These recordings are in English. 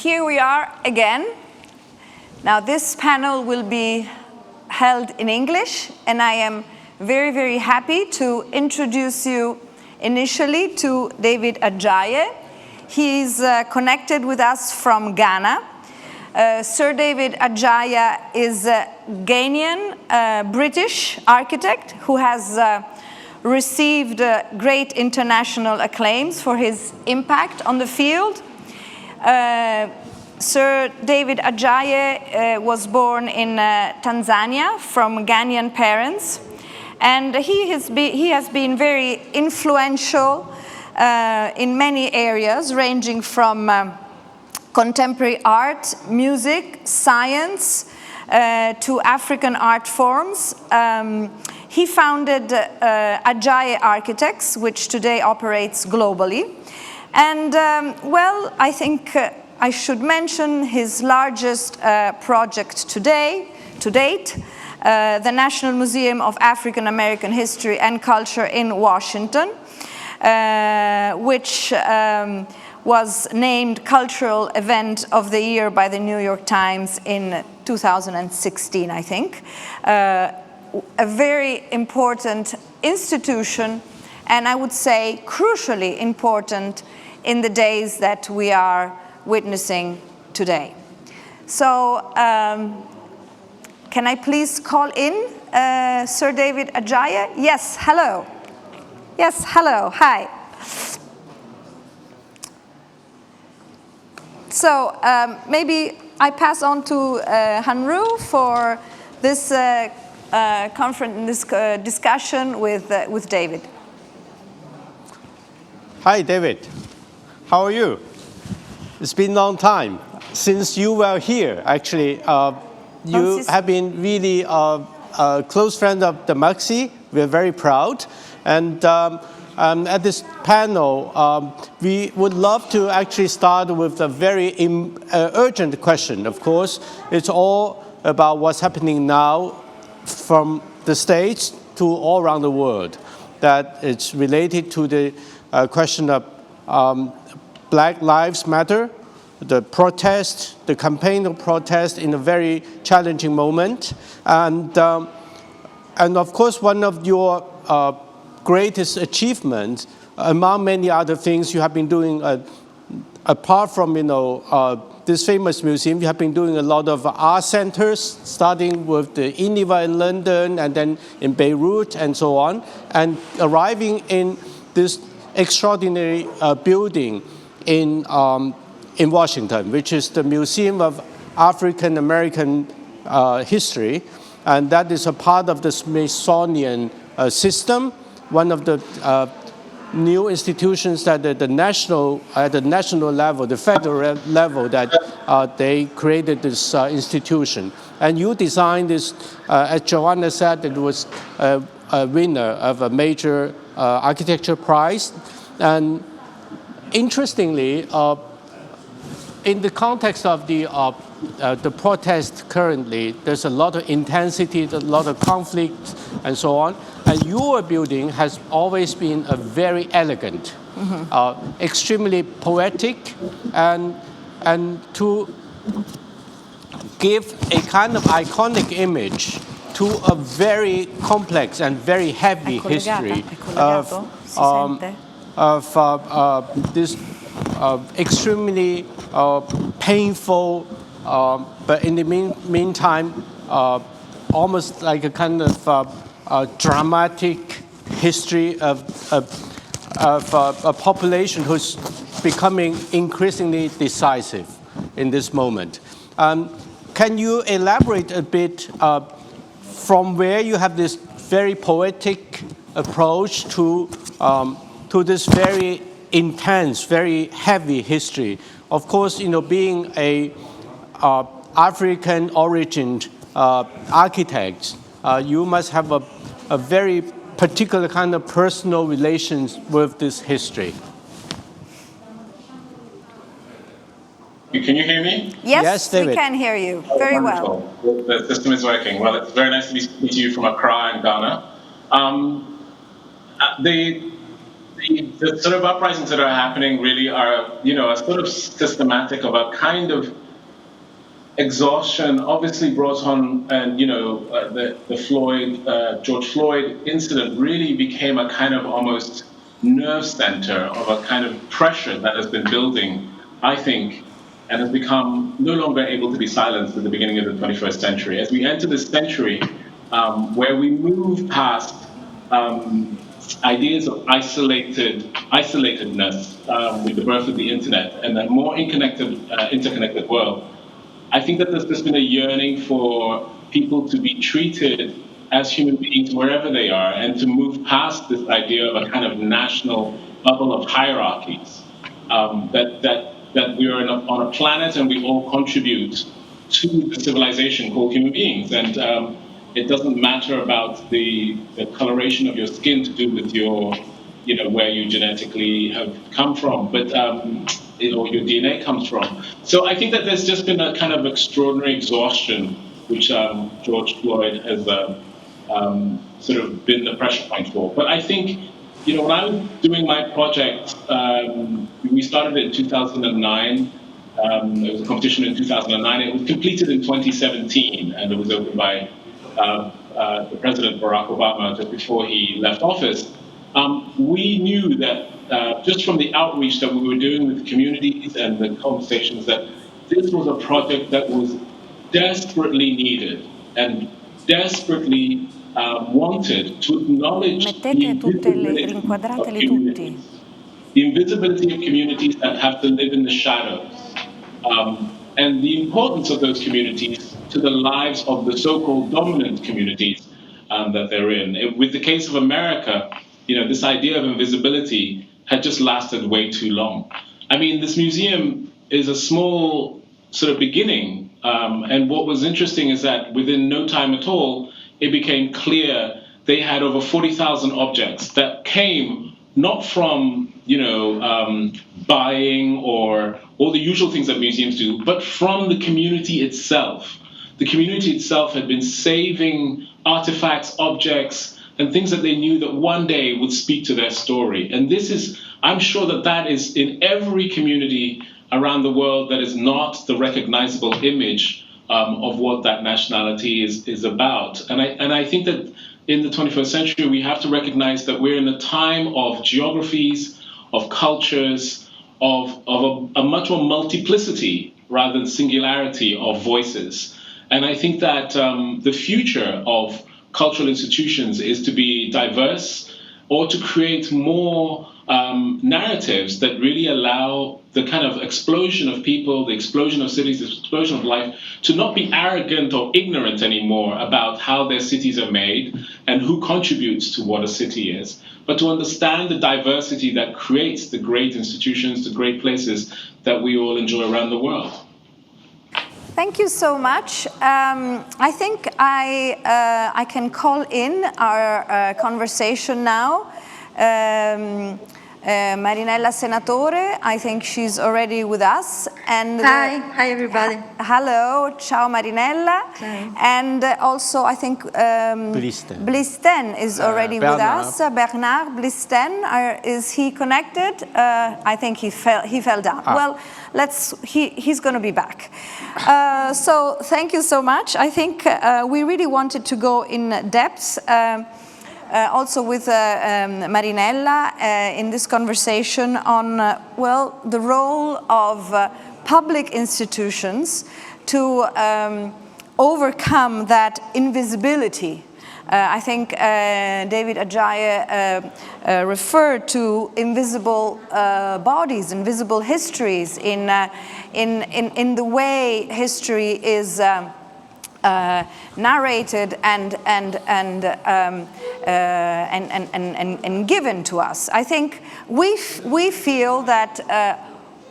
here we are again. Now this panel will be held in English, and I am very, very happy to introduce you initially to David Adjaye. He's connected with us from Ghana. Sir David Adjaye is a Ghanaian British architect who has received great international acclaims for his impact on the field. Sir David Adjaye was born in Tanzania from Ghanaian parents, and he has been very influential in many areas, ranging from contemporary art, music, science, to African art forms. He founded Adjaye Architects, which today operates globally. And, well, I think I should mention his largest project to date, the National Museum of African American History and Culture in Washington, which was named Cultural Event of the Year by the New York Times in 2016, I think. A very important institution, and I would say crucially important in the days that we are witnessing today. So, can I please call in Sir David Adjaye? Yes, hello. Yes, hello, hi. So, maybe I pass on to Hanru for this conference, this discussion with David. Hi, David. How are you? It's been a long time since you were here. Actually, you have been really a close friend of the Maxi. We're very proud. And at this panel, we would love to actually start with a very urgent question. Of course, it's all about what's happening now from the States to all around the world. That it's related to the question of Black Lives Matter, the protest, the campaign of protest in a very challenging moment. And of course, one of your greatest achievements, among many other things you have been doing, apart from, this famous museum, you have been doing a lot of art centers, starting with the Geneva in London, and then in Beirut, and so on, and arriving in this extraordinary building in Washington, which is the Museum of African American History, and that is a part of the Smithsonian system, one of the new institutions that at the national level, the federal level, that they created this institution. And you designed this, as Giovanna said, it was a winner of a major architecture prize. And interestingly, in the context of the protest currently, there's a lot of intensity, a lot of conflict, and so on. And your building has always been a very elegant, extremely poetic, and to give a kind of iconic image to a very complex and very heavy history of this extremely painful, but in the meantime, almost like a kind of dramatic history of a population who's becoming increasingly decisive in this moment. Can you elaborate a bit from where you have this very poetic approach to this very intense, very heavy history? Of course, being a African-origined architect, you must have a very particular kind of personal relations with this history. Can you hear me? Yes, David. We can hear you very well. The system is working. Well, it's very nice to be speaking to you from Accra in Ghana. the sort of uprisings that are happening really are, a sort of systematic of a kind of exhaustion, obviously brought on, and the George Floyd incident really became a kind of almost nerve center of a kind of pressure that has been building, I think, and has become no longer able to be silenced at the beginning of the 21st century. As we enter this century, where we move past ideas of isolatedness with the birth of the internet and a more interconnected world, I think that there's just been a yearning for people to be treated as human beings wherever they are, and to move past this idea of a kind of national bubble of hierarchies, that we are on a planet and we all contribute to the civilization called human beings. And it doesn't matter about the coloration of your skin to do with your, where you genetically have come from, but your DNA comes from. So I think that there's just been a kind of extraordinary exhaustion, which George Floyd has sort of been the pressure point for. But I think, when I was doing my project, we started in 2009. It was a competition in 2009. It was completed in 2017, and it was opened by the President Barack Obama just before he left office. We knew that just from the outreach that we were doing with the communities and the conversations, that this was a project that was desperately needed and desperately wanted to acknowledge the invisibility of communities that have to live in the shadows, and the importance of those communities to the lives of the so-called dominant communities that they're in. With the case of America, this idea of invisibility had just lasted way too long. I mean, this museum is a small sort of beginning, and what was interesting is that within no time at all, it became clear they had over 40,000 objects that came not from, buying or all the usual things that museums do, but from the community itself. The community itself had been saving artifacts, objects, and things that they knew that one day would speak to their story. And this is, I'm sure that is in every community around the world that is not the recognizable image of what that nationality is about. And I think that in the 21st century, we have to recognize that we're in a time of geographies, of cultures, of a much more multiplicity rather than singularity of voices. And I think that the future of cultural institutions is to be diverse, or to create more narratives that really allow the kind of explosion of people, the explosion of cities, the explosion of life, to not be arrogant or ignorant anymore about how their cities are made and who contributes to what a city is, but to understand the diversity that creates the great institutions, the great places that we all enjoy around the world. Thank you so much. I think I can call in our conversation now. Marinella Senatore, I think she's already with us. And hi everybody. Hello, ciao Marinella. Ciao. And also I think Blistène is already with us. Bernard Blistène, is he connected? I think he fell down. Well, he's going to be back. So thank you so much. I think we really wanted to go in depth. Also with Marinella in this conversation on, the role of public institutions to overcome that invisibility. I think David Adjaye referred to invisible bodies, invisible histories in the way history is narrated and given to us. I think we feel that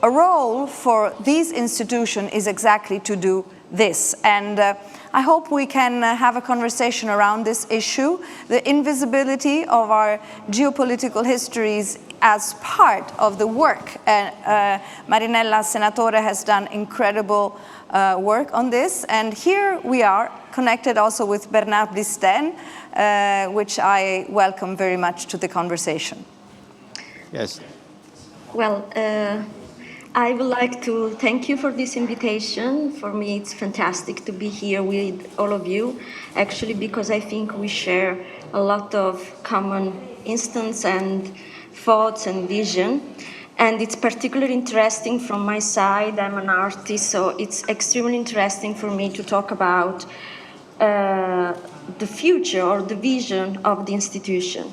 a role for these institutions is exactly to do this, and I hope we can have a conversation around this issue, the invisibility of our geopolitical histories as part of the work. Marinella Senatore has done incredible work on this, and here we are connected also with Bernard Blistène, which I welcome very much to the conversation. Yes. Well, I would like to thank you for this invitation. For me, it's fantastic to be here with all of you, actually, because I think we share a lot of common instance and thoughts and vision. And it's particularly interesting from my side. I'm an artist, so it's extremely interesting for me to talk about the future or the vision of the institution.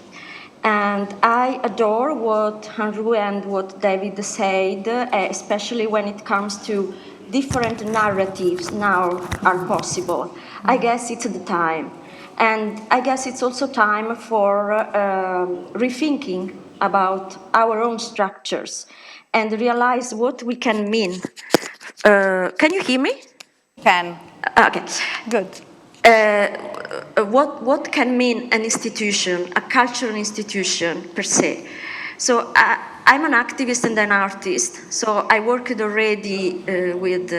And I adore what Hanru and what David said, especially when it comes to different narratives now are possible. I guess it's the time. And I guess it's also time for rethinking about our own structures and realize what we can mean. Can you hear me? Can. Okay. Good. What can mean an institution, a cultural institution per se? So I'm an activist and an artist. So I worked already with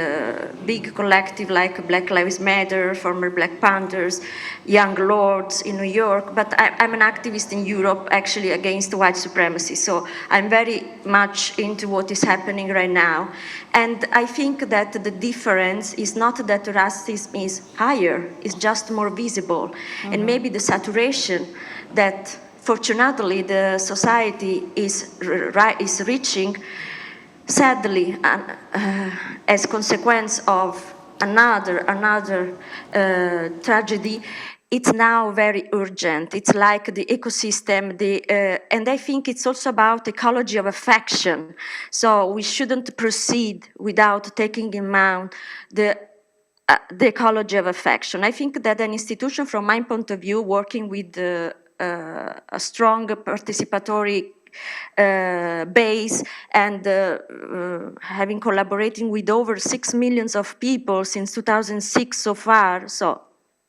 big collective like Black Lives Matter, former Black Panthers, Young Lords in New York. But I'm an activist in Europe, actually against white supremacy. So I'm very much into what is happening right now. And I think that the difference is not that racism is higher, it's just more visible. Mm-hmm. And maybe the saturation that fortunately the society is reaching, sadly, as consequence of another tragedy, it's now very urgent. It's like the ecosystem, and I think it's also about ecology of affection. So we shouldn't proceed without taking in mind the ecology of affection. I think that an institution, from my point of view, working with a strong participatory base and having collaborating with over 6 million of people since 2006 so far, so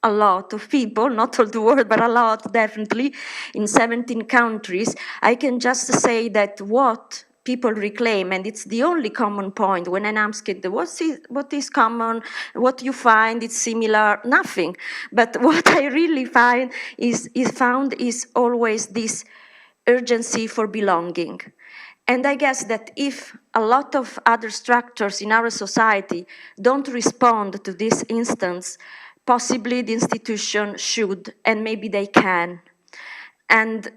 a lot of people, not all the world, but a lot, definitely, in 17 countries, I can just say that what people reclaim, and it's the only common point when I'm asked what is common, what you find, it's similar, nothing. But what I really find is always this urgency for belonging. And I guess that if a lot of other structures in our society don't respond to this instance, possibly the institution should, and maybe they can. And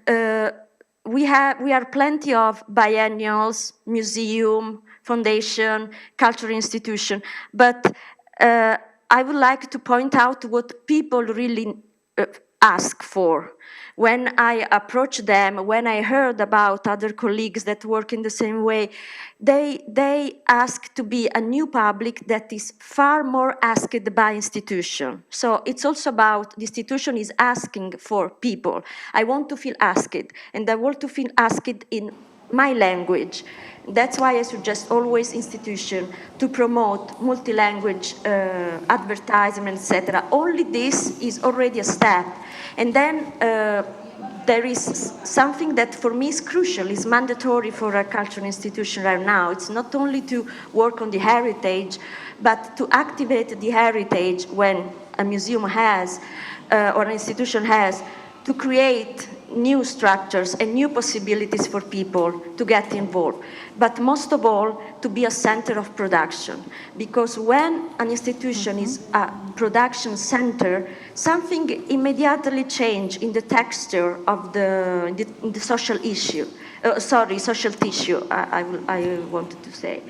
we are plenty of biennials, museum, foundation, cultural institution, but I would like to point out what people really ask for. When I approached them, when I heard about other colleagues that work in the same way, they ask to be a new public that is far more asked by institution. So it's also about the institution is asking for people. I want to feel asked, and I want to feel asked in my language. That's why I suggest always institution to promote multi-language advertisement, etc. Only this is already a step. And then there is something that for me is crucial, is mandatory for a cultural institution right now. It's not only to work on the heritage, but to activate the heritage when a museum has, or an institution has, to create new structures and new possibilities for people to get involved. But most of all, to be a center of production. Because when an institution is a production center, something immediately changes in the texture of in the social issue. Social tissue, I wanted to say.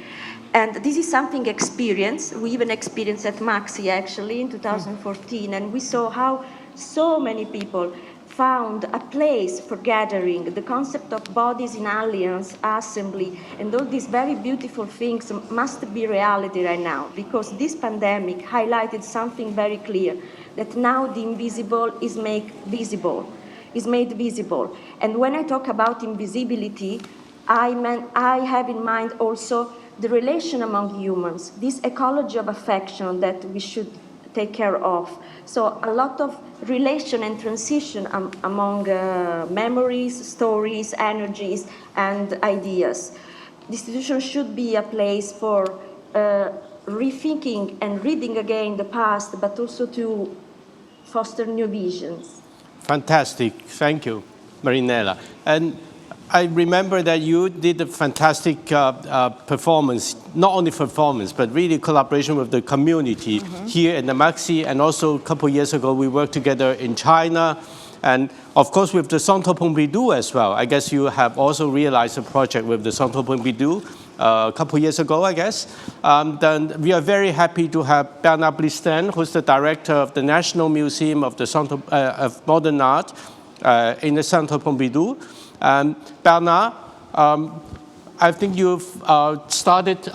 And this is something experienced. We even experienced at Maxi, actually, in 2014, and we saw how so many people found a place for gathering, the concept of bodies in alliance, assembly, and all these very beautiful things must be reality right now, because this pandemic highlighted something very clear, that now the invisible is made visible. And when I talk about invisibility, I have in mind also the relation among humans, this ecology of affection that we should take care of. So a lot of relation and transition among memories, stories, energies, and ideas. The institution should be a place for rethinking and reading again the past, but also to foster new visions. Fantastic. Thank you, Marinella. And I remember that you did a fantastic performance, not only performance, but really collaboration with the community here in the Maxi, and also a couple of years ago we worked together in China, and of course with the Centre Pompidou as well. I guess you have also realized a project with the Centre Pompidou a couple of years ago, I guess. Then we are very happy to have Bernard Blistène, who's the director of the National Museum of the Centre of Modern Art in the Centre Pompidou. Bernard, I think you've started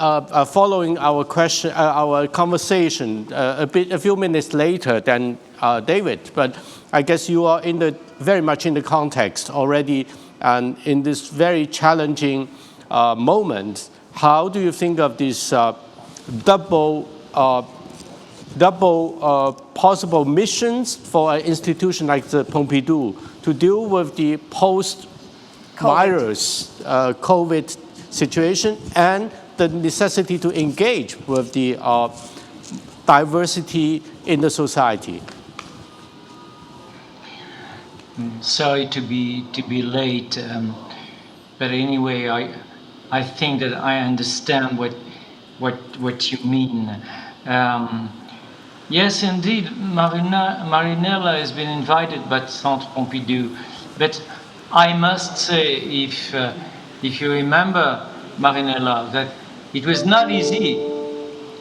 following our conversation a few minutes later than David, but I guess you are very much in the context already, and in this very challenging moment. How do you think of this double possible missions for an institution like the Pompidou to deal with the post-virus COVID situation and the necessity to engage with the diversity in the society? Sorry to be late, but anyway, I think that I understand what you mean. Yes, indeed, Marinella has been invited by Centre Pompidou, but I must say, if you remember, Marinella, that it was not easy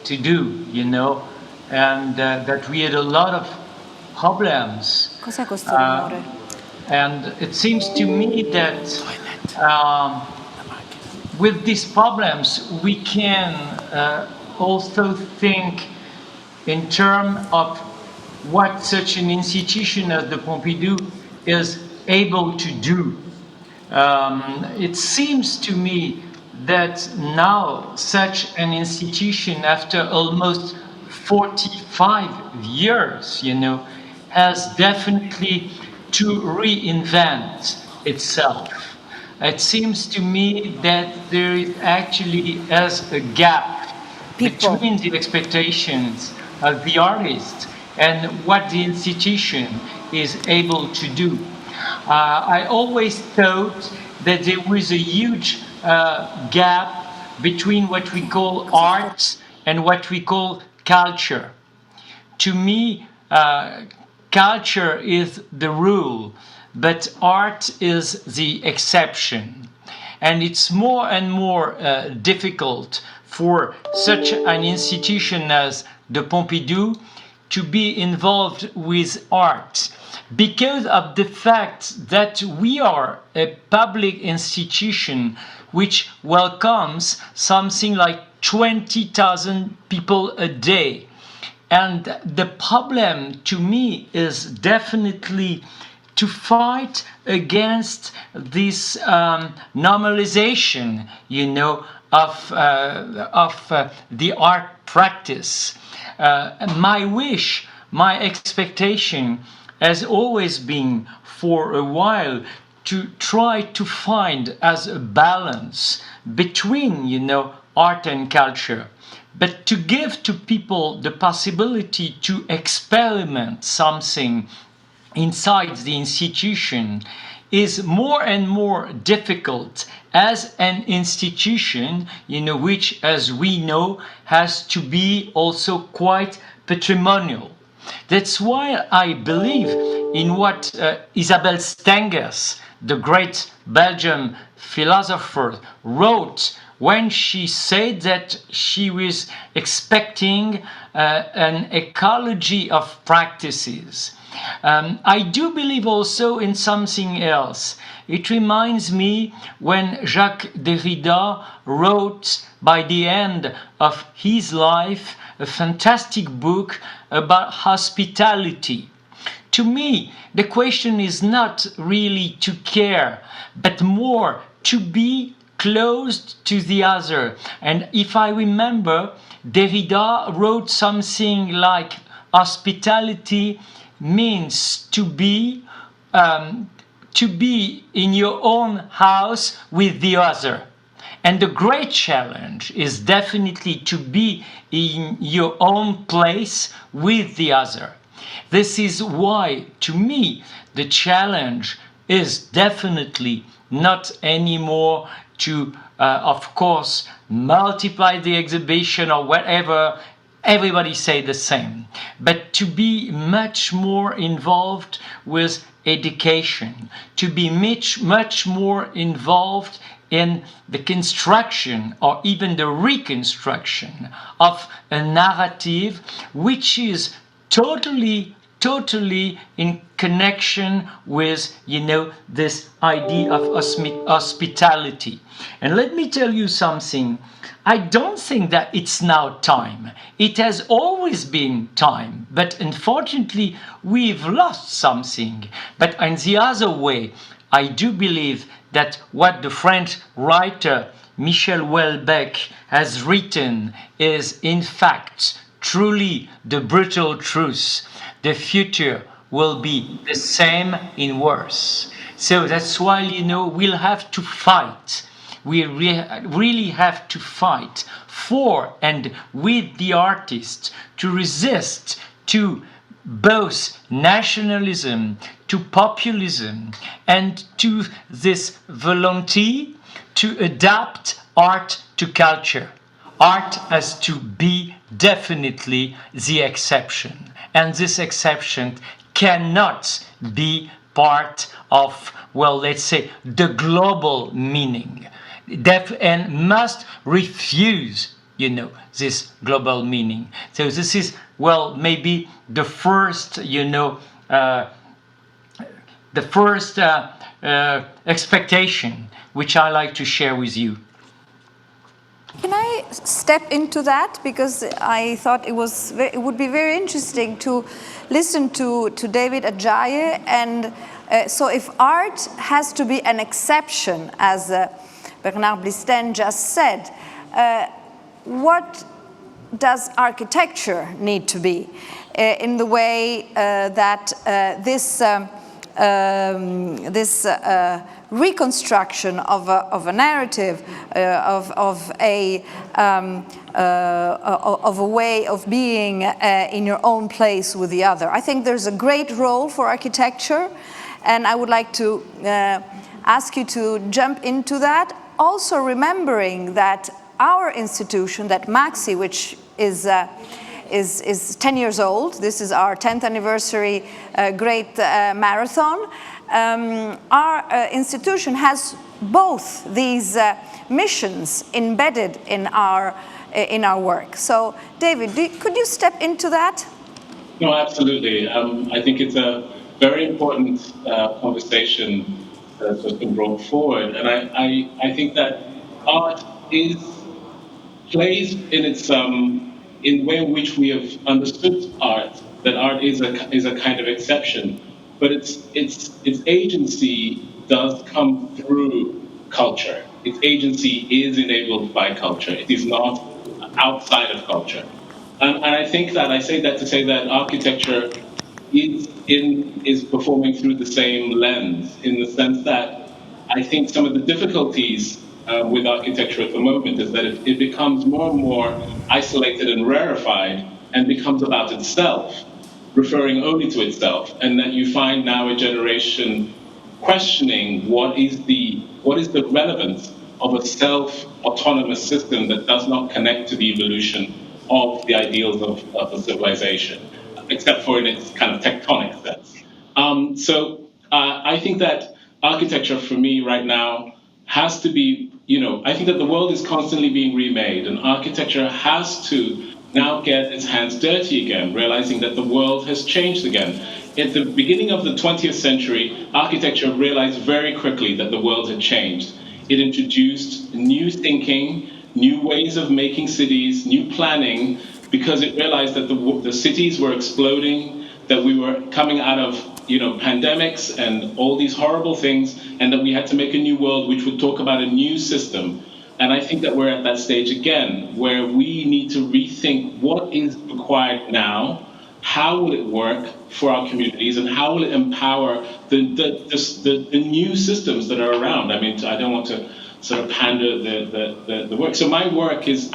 to do, and that we had a lot of problems. Cos'è questo rumore? And it seems to me that with these problems, we can also think in terms of what such an institution as the Pompidou is able to do. It seems to me that now such an institution, after almost 45 years, has definitely to reinvent itself. It seems to me that there is actually as a gap between the expectations of the artist and what the institution is able to do. I always thought that there was a huge gap between what we call art and what we call culture. To me, culture is the rule, but art is the exception. And it's more and more difficult for such an institution as the Pompidou to be involved with art, because of the fact that we are a public institution which welcomes something like 20,000 people a day. And the problem to me is definitely to fight against this normalization, of the art practice. My wish, my expectation has always been for a while to try to find as a balance between, art and culture, but to give to people the possibility to experiment something inside the institution is more and more difficult as an institution, which, as we know, has to be also quite patrimonial. That's why I believe in what Isabelle Stengers, the great Belgian philosopher, wrote when she said that she was expecting an ecology of practices. I do believe also in something else. It reminds me when Jacques Derrida wrote by the end of his life a fantastic book about hospitality. To me, the question is not really to care, but more to be close to the other. And if I remember, Derrida wrote something like hospitality means to be in your own house with the other. And the great challenge is definitely to be in your own place with the other. This is why, to me, the challenge is definitely not anymore to, of course, multiply the exhibition or whatever. Everybody say the same, but to be much more involved with education, to be much more involved in the construction or even the reconstruction of a narrative which is totally in connection with, this idea of hospitality. And let me tell you something. I don't think that it's now time. It has always been time, but unfortunately we've lost something. But in the other way, I do believe that what the French writer Michel Houellebecq has written is in fact truly the brutal truth. The future will be the same in worse. So that's why, we'll have to fight. We really have to fight for and with the artists to resist to both nationalism, to populism, and to this volunteer to adapt art to culture. Art has to be definitely the exception. And this exception cannot be part of, let's say, the global meaning. And must refuse, this global meaning. So this is, maybe the first, expectation which I like to share with you. Can I step into that? Because I thought it would be very interesting to listen to David Adjaye. And so if art has to be an exception, as Bernard Blistène just said, what does architecture need to be in the way that this reconstruction of a narrative, of a way of being in your own place with the other? I think there's a great role for architecture, and I would like to ask you to jump into that. Also remembering that our institution, that Maxi, which is 10 years old, this is our 10th anniversary great marathon, our institution has both these missions embedded in our work. So, David, could you step into that? No, absolutely. I think it's a very important conversation that has been brought forward, and I think that art plays in its in the way in which we have understood art, that art is a kind of exception, but its agency does come through culture. Its agency is enabled by culture. It is not outside of culture, and I think that I say that to say that architecture is performing through the same lens, in the sense that I think some of the difficulties with architecture at the moment is that it becomes more and more isolated and rarefied and becomes about itself, referring only to itself, and that you find now a generation questioning what is the relevance of a self-autonomous system that does not connect to the evolution of the ideals of a civilization, except for in its kind of tectonic sense. So I think that architecture for me right now has to be, I think that the world is constantly being remade, and architecture has to now get its hands dirty again, realizing that the world has changed again. At the beginning of the 20th century, architecture realized very quickly that the world had changed. It introduced new thinking, new ways of making cities, new planning, because it realized that the cities were exploding, that we were coming out of pandemics and all these horrible things, and that we had to make a new world which would talk about a new system. And I think that we're at that stage again, where we need to rethink what is required now, how will it work for our communities, and how will it empower the new systems that are around. I mean, I don't want to sort of pander the work. So my work is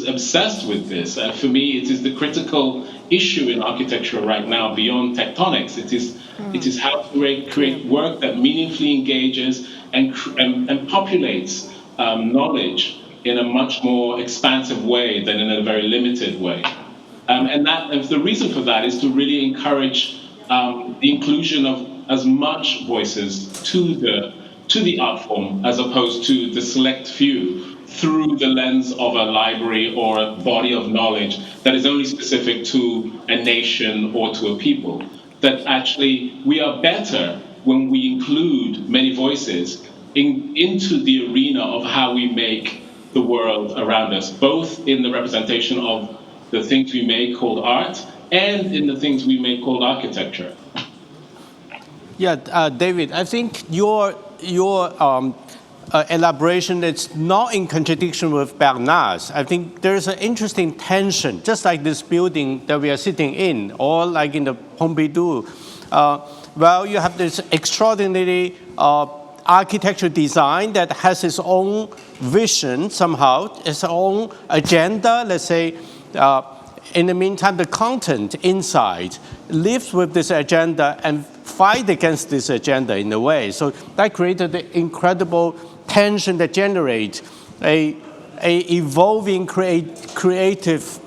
obsessed with this. For me, it is the critical issue in architecture right now, beyond tectonics. It is It is how to create work that meaningfully engages and populates knowledge in a much more expansive way than in a very limited way. And the reason for that is to really encourage the inclusion of as much voices to the art form as opposed to the select few through the lens of a library or a body of knowledge that is only specific to a nation or to a people. That actually we are better when we include many voices into the arena of how we make the world around us, both in the representation of the things we make called art and in the things we make called architecture. Yeah, David, I think your elaboration is not in contradiction with Bernard's. I think there's an interesting tension, just like this building that we are sitting in, or like in the Pompidou. Well, you have this extraordinary architectural design that has its own vision somehow, its own agenda, let's say. In the meantime, the content inside lives with this agenda and fight against this agenda in a way. So that created the incredible tension that generates a evolving creative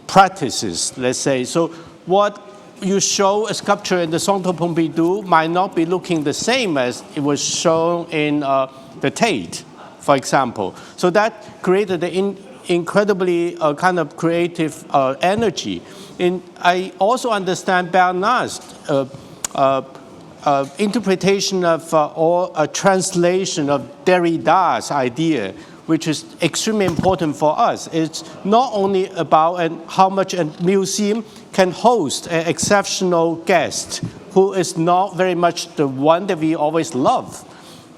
practices, let's say. So what you show a sculpture in the Centre Pompidou might not be looking the same as it was shown in the Tate, for example. So that created the incredibly kind of creative energy. I also understand Bernard's interpretation of or a translation of Derrida's idea, which is extremely important for us. It's not only about how much a museum can host an exceptional guest who is not very much the one that we always love.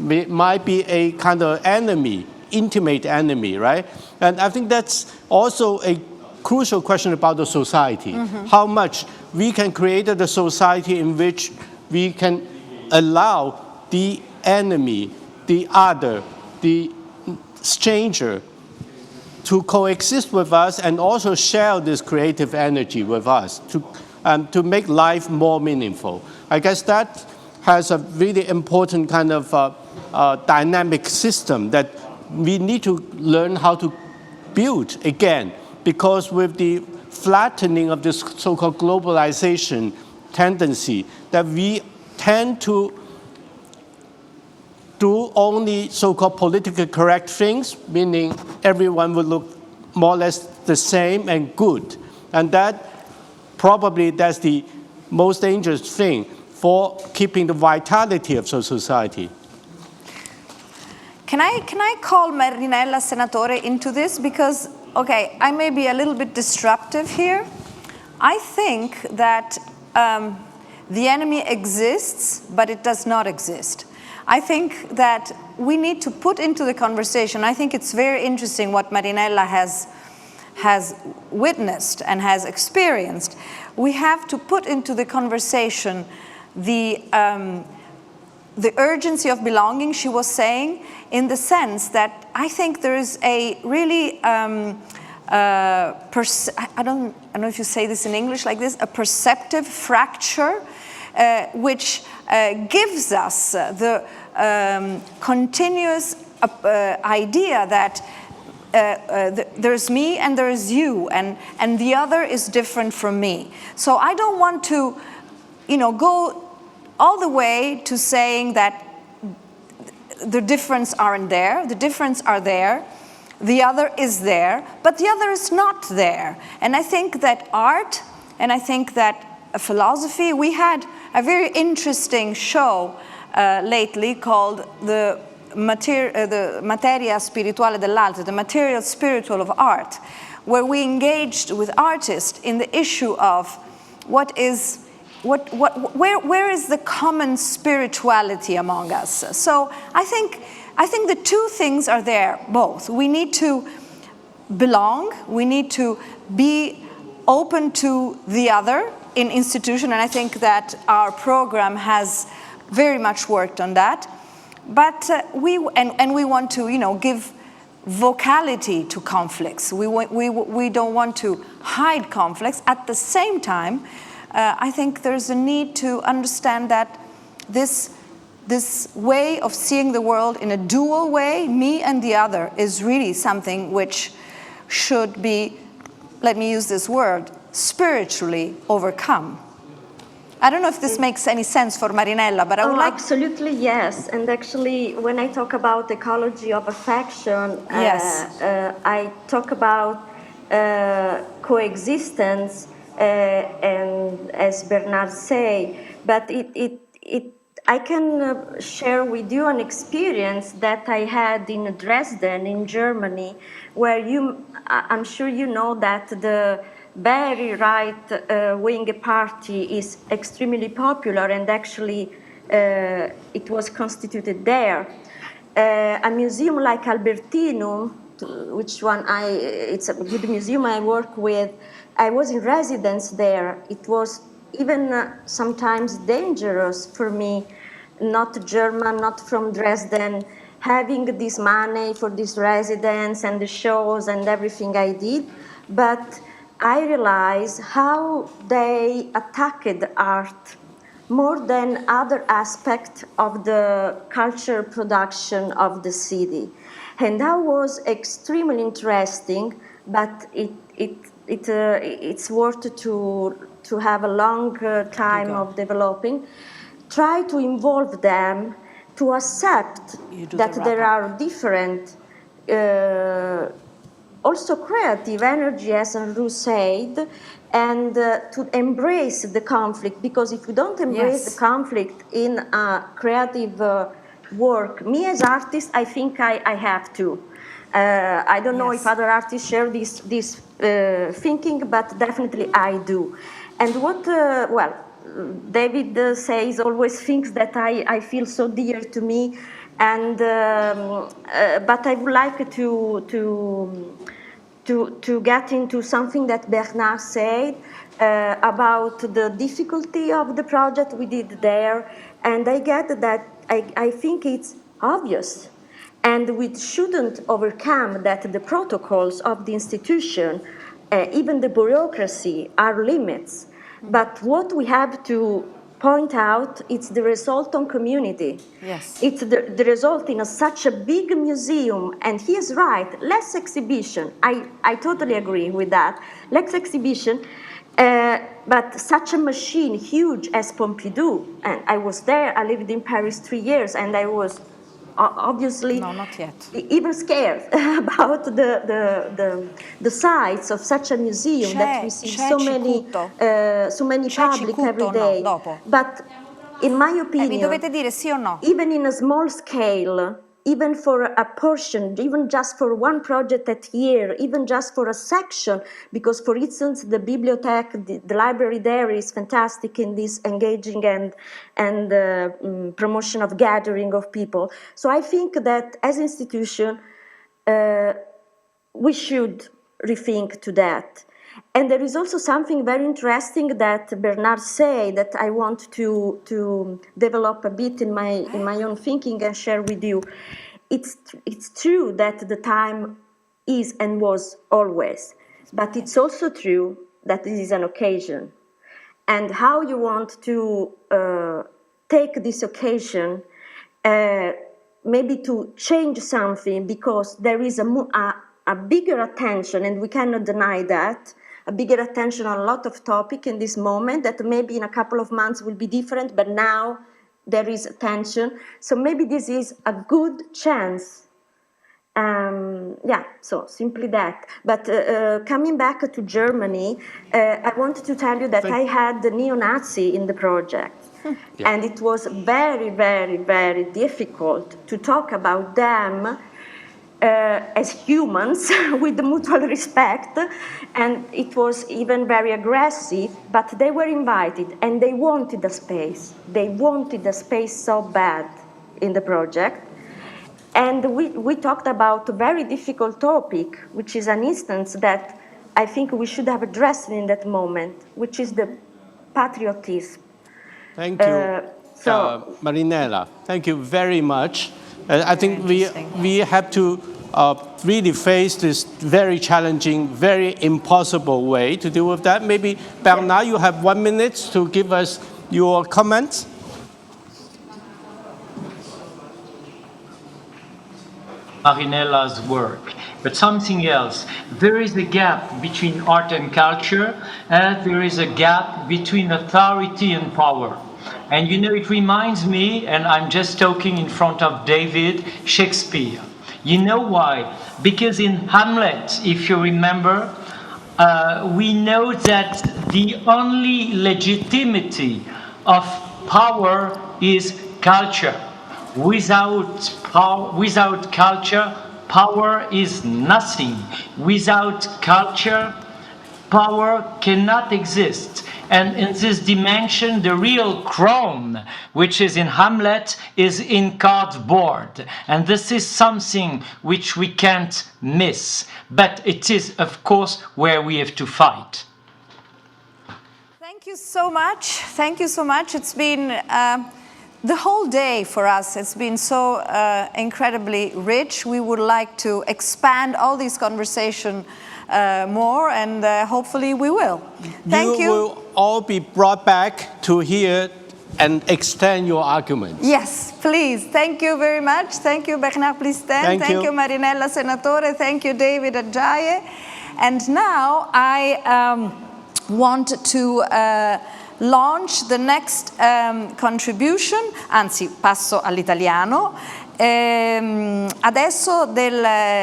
It might be a kind of enemy, intimate enemy, right? And I think that's also a crucial question about the society. Mm-hmm. How much we can create a society in which we can allow the enemy, the other, the stranger to coexist with us and also share this creative energy with us to make life more meaningful. I guess that has a really important kind of dynamic system that we need to learn how to build again, because with the flattening of this so-called globalization tendency, that we tend to do only so-called politically correct things, meaning everyone would look more or less the same and good. And that's the most dangerous thing for keeping the vitality of society. Can I call Marinella Senatore into this? Because, okay, I may be a little bit disruptive here. I think that the enemy exists, but it does not exist. I think that we need to put into the conversation, I think it's very interesting what Marinella has witnessed and has experienced. We have to put into the conversation the urgency of belonging, she was saying, in the sense that I think there is a really, I don't know if you say this in English like this, a perceptive fracture, which gives us the continuous idea that there's me and there's you, and the other is different from me. So I don't want to, go all the way to saying that the difference aren't there. The difference are there. The other is there, but the other is not there. And I think that art, and I think that philosophy, we had a very interesting show lately called the Materia Spirituale dell'Arte, the material spiritual of art, where we engaged with artists in the issue of where is the common spirituality among us. So I think the two things are there, both. We need to belong, we need to be open to the other in institution, and I think that our program has very much worked on that. But we want to, give vocality to conflicts. We don't want to hide conflicts. At the same time, I think there's a need to understand that this way of seeing the world in a dual way, me and the other, is really something which should be, let me use this word, spiritually overcome. I don't know if this makes any sense for Marinella, but I would like... Absolutely, yes. And actually, when I talk about ecology of affection, yes. I talk about coexistence, and as Bernard say, but I can share with you an experience that I had in Dresden, in Germany, where I'm sure you know that the very right-wing party is extremely popular, and actually it was constituted there. A museum like Albertinum, it's a good museum I work with, I was in residence there. It was even sometimes dangerous for me, not German, not from Dresden, having this money for this residence and the shows and everything I did. But I realized how they attacked art more than other aspects of the culture production of the city. And that was extremely interesting, but it's worth to have a long time of developing. Try to involve them to accept that there are different, also creative energy, as Hanru said, and to embrace the conflict, because if we don't embrace the conflict in a creative work, me as artist, I think I have to. I don't know if other artists share this thinking, but definitely I do. And what, David says always things that I feel so dear to me, and but I would like to get into something that Bernard said about the difficulty of the project we did there, and I get that I think it's obvious, and we shouldn't overcome that the protocols of the institution, even the bureaucracy, are limits. But what we have to point out, it's the result on community. Yes. It's the result in such a big museum, and he is right, less exhibition. I totally agree with that. Less exhibition, but such a machine, huge as Pompidou, and I was there, I lived in Paris 3 years, and I was obviously even scared about the size of such a museum that receives so many public every day. But in my opinion, mi dovete dire sì o no. Even in a small scale, even for a portion, even just for one project at year, even just for a section, because for instance the bibliothèque, the library there is fantastic in this engaging and promotion of gathering of people. So I think that as an institution we should rethink to that. And there is also something very interesting that Bernard said that I want to develop a bit in my own thinking and share with you. It's true that the time is and was always, but it's also true that this is an occasion. And how you want to take this occasion, maybe to change something, because there is a bigger attention, and we cannot deny that, a bigger attention on a lot of topics in this moment that maybe in a couple of months will be different, but now there is attention. So maybe this is a good chance. So simply that. But coming back to Germany, I wanted to tell you that I had the neo-Nazi in the project. And it was very, very, very difficult to talk about them as humans with the mutual respect, and it was even very aggressive, but they were invited and they wanted a space. They wanted a space so bad in the project. And we talked about a very difficult topic, which is an instance that I think we should have addressed in that moment, which is the patriotism. Thank you, Marinella. Thank you very much. I think we have to really face this very challenging, very impossible way to deal with that. Maybe, Bernard, you have 1 minute to give us your comments. Marinella's work, but something else. There is a gap between art and culture, and there is a gap between authority and power. And you know, it reminds me, and I'm just talking in front of David, Shakespeare. You know why? Because in Hamlet, if you remember, we know that the only legitimacy of power is culture. Without culture, power is nothing. Without culture, power cannot exist. And in this dimension, the real crown, which is in Hamlet, is in cardboard. And this is something which we can't miss. But it is, of course, where we have to fight. Thank you so much. Thank you so much. It's been the whole day for us. It's been so incredibly rich. We would like to expand all these conversations more, and hopefully we will. Thank you. You will all be brought back to here and extend your arguments. Yes, please. Thank you very much. Thank you, Bernard Blistène. Thank you, Marinella, Senatore. Thank you, David Adjaye. And now I want to launch the next contribution, anzi passo all'italiano. Adesso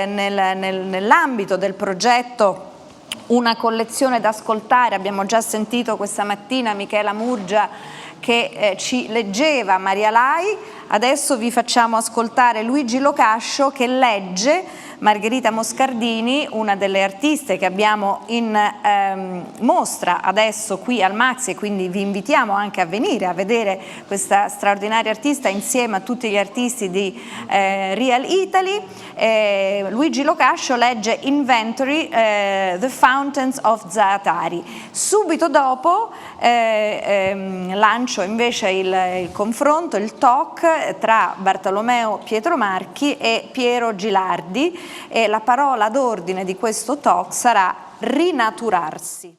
nell'ambito del progetto Una collezione da ascoltare, abbiamo già sentito questa mattina Michela Murgia che ci leggeva Maria Lai, adesso vi facciamo ascoltare Luigi Locascio che legge Margherita Moscardini, una delle artiste che abbiamo in mostra adesso qui al Maxi, e quindi vi invitiamo anche a venire a vedere questa straordinaria artista insieme a tutti gli artisti di Real Italy. Luigi Locascio legge Inventory, The Fountains of Zaatari. Subito dopo lancio invece il confronto, il talk tra Bartolomeo Pietromarchi e Piero Gilardi, e la parola d'ordine di questo talk sarà rinaturarsi.